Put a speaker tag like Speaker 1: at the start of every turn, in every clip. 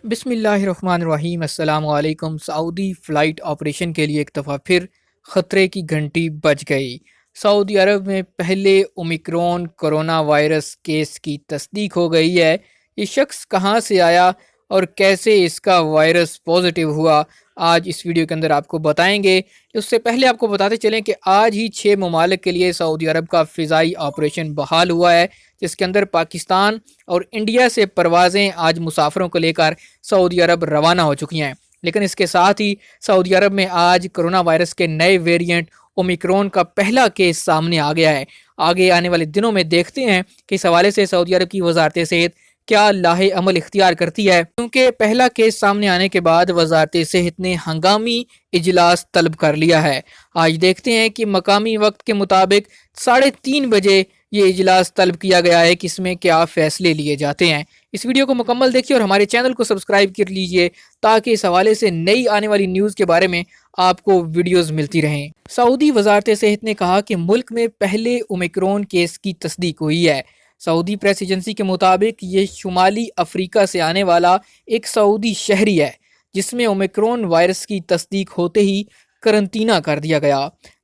Speaker 1: बिस्मिल्लाहिर्रहमानिर्रहीम। अस्सलाम वालेकुम। सऊदी फ़्लाइट ऑपरेशन के लिए एक दफ़ा फिर ख़तरे की घंटी बज गई। सऊदी अरब में पहले ओमिक्रॉन कोरोना वायरस केस की तस्दीक हो गई है। ये शख्स कहाँ से आया और कैसे इसका वायरस पॉजिटिव हुआ, आज इस वीडियो के अंदर आपको बताएंगे। उससे पहले आपको बताते चलें कि आज ही 6 ममालिक के लिए सऊदी अरब का फ़िज़ाई ऑपरेशन बहाल हुआ है, जिसके अंदर पाकिस्तान और इंडिया से परवाज़ें आज मुसाफिरों को लेकर सऊदी अरब रवाना हो चुकी हैं। लेकिन इसके साथ ही सऊदी अरब में आज कोरोना वायरस के नए वेरिएंट ओमिक्रॉन का पहला केस सामने आ गया है। आगे आने वाले दिनों में देखते हैं कि इस हवाले से सऊदी अरब की वजारत सेहत क्या लाहे अमल इख्तियार करती है, क्योंकि पहला केस सामने आने के बाद वजारत सेहत ने हंगामी इजलास तलब कर लिया है। आज देखते हैं कि मकामी वक्त के मुताबिक 3:30 बजे ये इजलास तलब किया गया है कि इसमें क्या फैसले लिए जाते हैं। इस वीडियो को मुकम्मल देखिए और हमारे चैनल को सब्सक्राइब कर लीजिए ताकि इस हवाले से नई आने वाली न्यूज़ के बारे में आपको वीडियोस मिलती रहें। सऊदी वजारत सेहत ने कहा कि मुल्क में पहले ओमिक्रॉन केस की तस्दीक हुई है। सऊदी प्रेस एजेंसी के मुताबिक ये शुमाली अफ्रीका से आने वाला एक सऊदी शहरी है, जिसमें ओमिक्रॉन वायरस की तस्दीक होते ही करंतना कर दिया गया।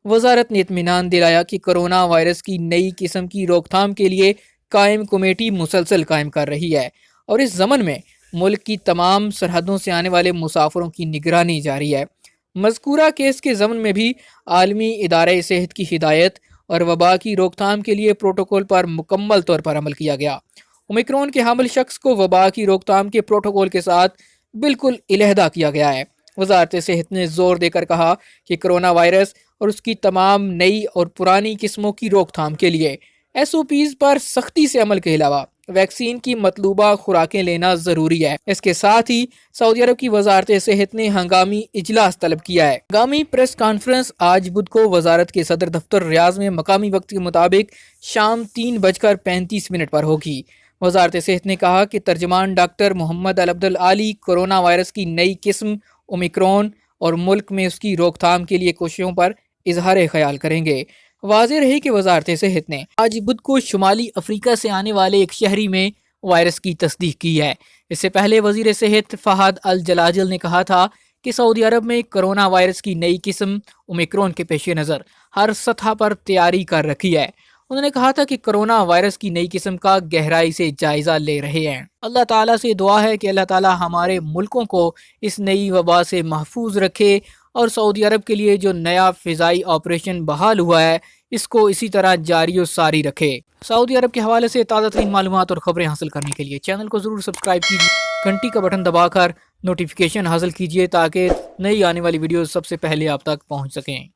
Speaker 1: वजारत ने इत्मीनान दिलाया कि कोरोना वायरस की नई किस्म की रोकथाम के लिए कायम कमेटी मुसलसल कायम कर रही है और इस ज़मन में मुल्क की तमाम सरहदों से आने वाले मुसाफिरों की निगरानी जारी है। मज़कूरा केस के ज़मन में भी आलमी इदारे सेहत की हिदायत और वबा की रोकथाम के लिए प्रोटोकॉल पर मुकम्मल तौर पर अमल किया गया। ओमिक्रॉन के हामिल शख्स को वबा की रोकथाम के प्रोटोकॉल के साथ बिल्कुल इलेहदा किया गया है। वजारत सेहत ने जोर देकर कहा कि कोरोना वायरस और उसकी तमाम नई और पुरानी किस्मों की रोकथाम के लिए SOPs पर सख्ती से अमल के अलावा वैक्सीन की मतलूबा खुराकें लेना ज़रूरी है। इसके साथ ही सऊदी अरब की वजारत सेहत ने हंगामी इजलास तलब किया है। हंगामी प्रेस कॉन्फ्रेंस आज बुध को वजारत के सदर दफ्तर रियाज में मकामी वक्त के मुताबिक शाम 3:35 पर होगी। वजारत सेहत ने कहा कि तर्जमान डॉक्टर मोहम्मद अल अब्दुल आली कोरोना वायरस की नई किस्म ओमिक्रॉन और मुल्क में उसकी रोकथाम के लिए कोशिशों पर इजहार ख्याल करेंगे। वाज़ेह रही कि वजारत सेहत ने आज बुध को शुमाली अफ्रीका से आने वाले एक शहरी में वायरस की तस्दीक की है। इससे पहले वजीर सेहत फहद अल जलाजल ने कहा था कि सऊदी अरब में कोरोना वायरस की नई किस्म ओमिक्रॉन के पेश नज़र हर सतह पर तैयारी कर रखी है। उन्होंने कहा था कि कोरोना वायरस की नई किस्म का गहराई से जायजा ले रहे हैं। अल्लाह ताला से दुआ है कि अल्लाह ताला हमारे मुल्कों को इस नई वबा से महफूज रखे और सऊदी अरब के लिए जो नया फ़िज़ाई ऑपरेशन बहाल हुआ है इसको इसी तरह जारी और सारी रखे। सऊदी अरब के हवाले से ताज़ा तरीन मालूमात और ख़बरें हासिल करने के लिए चैनल को ज़रूर सब्सक्राइब कीजिए, घंटी का बटन दबाकर नोटिफिकेशन हासिल कीजिए ताकि नई आने वाली वीडियो सबसे पहले आप तक पहुँच सकें।